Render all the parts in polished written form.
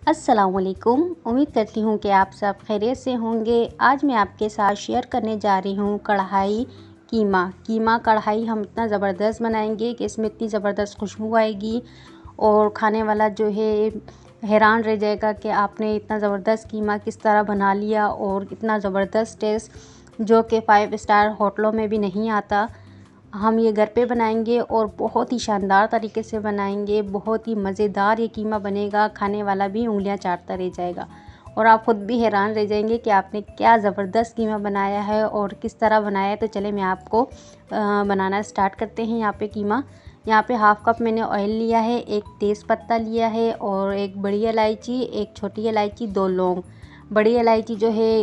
अस्सलाम वालेकुम। उम्मीद करती हूँ कि आप सब खैरियत से होंगे। आज मैं आपके साथ शेयर करने जा रही हूँ कढ़ाई कीमा कढ़ाई हम इतना ज़बरदस्त बनाएंगे कि इसमें इतनी ज़बरदस्त खुशबू आएगी और खाने वाला जो है हैरान रह जाएगा कि आपने इतना ज़बरदस्त कीमा किस तरह बना लिया और इतना ज़बरदस्त टेस्ट जो कि 5 स्टार होटलों में भी नहीं आता। हम ये घर पे बनाएंगे और बहुत ही शानदार तरीके से बनाएंगे। बहुत ही मज़ेदार ये कीमा बनेगा, खाने वाला भी उंगलियां चाटता रह जाएगा और आप ख़ुद भी हैरान रह जाएंगे कि आपने क्या ज़बरदस्त कीमा बनाया है और किस तरह बनाया है। तो चले मैं आपको बनाना स्टार्ट करते हैं। यहाँ पे कीमा, यहाँ पे हाफ़ कप मैंने ऑयल लिया है, एक तेज़ पत्ता लिया है और एक बड़ी इलायची, एक छोटी इलायची, 2 लौंग। बड़ी इलायची जो है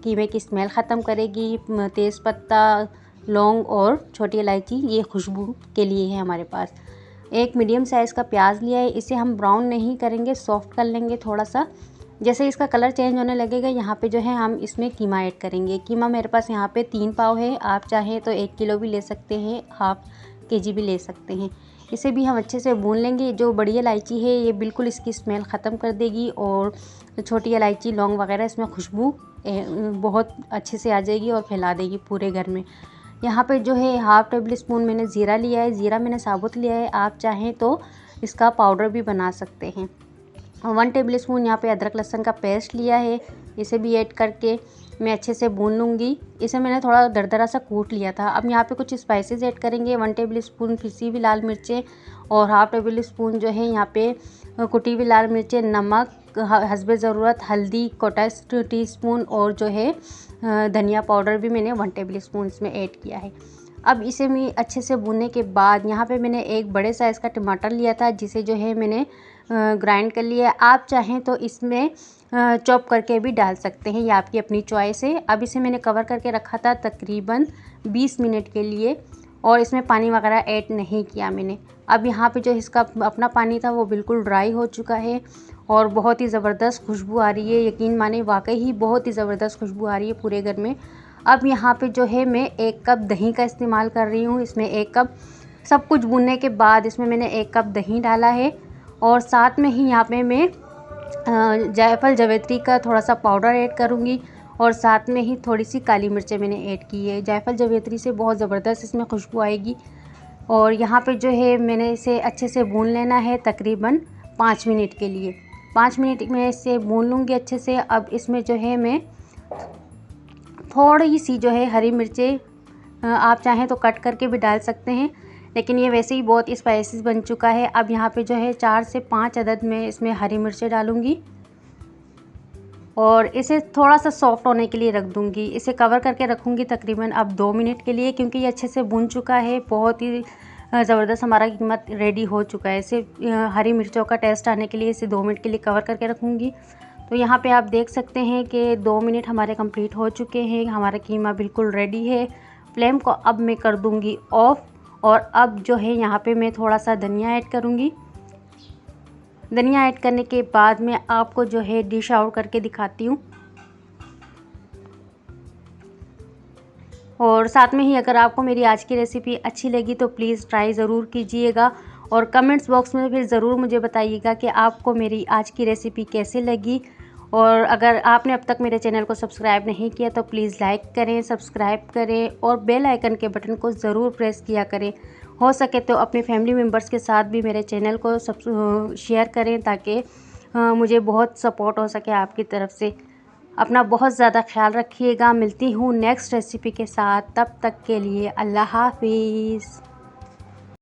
कीमे की स्मेल ख़त्म करेगी। तेज़ पत्ता, लौंग और छोटी इलायची ये खुशबू के लिए है हमारे पास। एक मीडियम साइज़ का प्याज लिया है, इसे हम ब्राउन नहीं करेंगे, सॉफ्ट कर लेंगे थोड़ा सा। जैसे इसका कलर चेंज होने लगेगा यहाँ पे जो है हम इसमें कीमा ऐड करेंगे। कीमा मेरे पास यहाँ पे 3 पाव है, आप चाहें तो 1 किलो भी ले सकते हैं, हाफ़ केजी भी ले सकते हैं। इसे भी हम अच्छे से भून लेंगे। जो बड़ी इलायची है ये बिल्कुल इसकी स्मेल ख़त्म कर देगी और छोटी इलायची, लौंग वगैरह इसमें खुशबू बहुत अच्छे से आ जाएगी और फैला देगी पूरे घर में। यहाँ पे जो है हाफ़ टेबल स्पून मैंने ज़ीरा लिया है, ज़ीरा मैंने साबुत लिया है, आप चाहें तो इसका पाउडर भी बना सकते हैं। 1 टेबल स्पून यहाँ पे अदरक लहसुन का पेस्ट लिया है, इसे भी ऐड करके मैं अच्छे से भून लूँगी। इसे मैंने थोड़ा दरदरा सा कूट लिया था। अब यहाँ पे कुछ स्पाइसेस ऐड करेंगे। 1 टेबल स्पून पिसी हुई लाल मिर्चें और हाफ़ टेबल स्पून जो है यहाँ पे कुटी हुई लाल मिर्चें, नमक हस्बे ज़रूरत, हल्दी क्वार्टर टीस्पून और जो है धनिया पाउडर भी मैंने 1 टेबल स्पून इसमें ऐड किया है। अब इसे मैं अच्छे से भूनने के बाद यहाँ पे मैंने एक बड़े साइज़ का टमाटर लिया था, जिसे जो है मैंने ग्राइंड कर लिया है। आप चाहें तो इसमें चॉप करके भी डाल सकते हैं, ये आपकी अपनी चॉइस है। अब इसे मैंने कवर करके रखा था तकरीबन 20 मिनट के लिए और इसमें पानी वगैरह ऐड नहीं किया मैंने। अब यहाँ पे जो इसका अपना पानी था वो बिल्कुल ड्राई हो चुका है और बहुत ही ज़बरदस्त खुशबू आ रही है। यकीन माने वाकई ही बहुत ही ज़बरदस्त खुशबू आ रही है पूरे घर में। अब यहाँ पे जो है मैं 1 कप दही का इस्तेमाल कर रही हूँ। इसमें 1 कप, सब कुछ भूनने के बाद इसमें मैंने 1 कप दही डाला है और साथ में ही यहाँ पे मैं जायफल जावित्री का थोड़ा सा पाउडर ऐड करूँगी और साथ में ही थोड़ी सी काली मिर्चें मैंने ऐड की है। जायफल जावित्री से बहुत ज़बरदस्त इसमें खुशबू आएगी। और यहाँ पे जो है मैंने इसे अच्छे से भून लेना है तकरीबन 5 मिनट के लिए। 5 मिनट में इसे भून लूँगी अच्छे से। अब इसमें जो है मैं थोड़ी सी जो है हरी मिर्चें आप चाहें तो कट करके भी डाल सकते हैं, लेकिन ये वैसे ही बहुत स्पाइसी बन चुका है। अब यहाँ पे जो है 4 से 5 अदद में इसमें हरी मिर्चें डालूँगी और इसे थोड़ा सा सॉफ्ट होने के लिए रख दूँगी। इसे कवर करके रखूँगी तकरीबन अब 2 मिनट के लिए, क्योंकि ये अच्छे से भून चुका है। बहुत ही ज़बरदस्त हमारा कीमा रेडी हो चुका है। इसे हरी मिर्चों का टेस्ट आने के लिए इसे 2 मिनट के लिए कवर करके रखूँगी। तो यहाँ पे आप देख सकते हैं कि 2 मिनट हमारे कंप्लीट हो चुके हैं। हमारा कीमा बिल्कुल रेडी है। फ्लेम को अब मैं कर दूँगी ऑफ़ और अब जो है यहाँ पे मैं थोड़ा सा धनिया ऐड करूँगी। धनिया ऐड करने के बाद मैं आपको जो है डिश आउट करके दिखाती हूँ। और साथ में ही अगर आपको मेरी आज की रेसिपी अच्छी लगी तो प्लीज़ ट्राई ज़रूर कीजिएगा और कमेंट्स बॉक्स में फिर ज़रूर मुझे बताइएगा कि आपको मेरी आज की रेसिपी कैसे लगी। और अगर आपने अब तक मेरे चैनल को सब्सक्राइब नहीं किया तो प्लीज़ लाइक करें, सब्सक्राइब करें और बेल आइकन के बटन को ज़रूर प्रेस किया करें। हो सके तो अपने फैमिली मेम्बर्स के साथ भी मेरे चैनल को शेयर करें ताकि मुझे बहुत सपोर्ट हो सके आपकी तरफ से। अपना बहुत ज़्यादा ख्याल रखिएगा। मिलती हूँ नेक्स्ट रेसिपी के साथ, तब तक के लिए अल्लाह हाफिज़।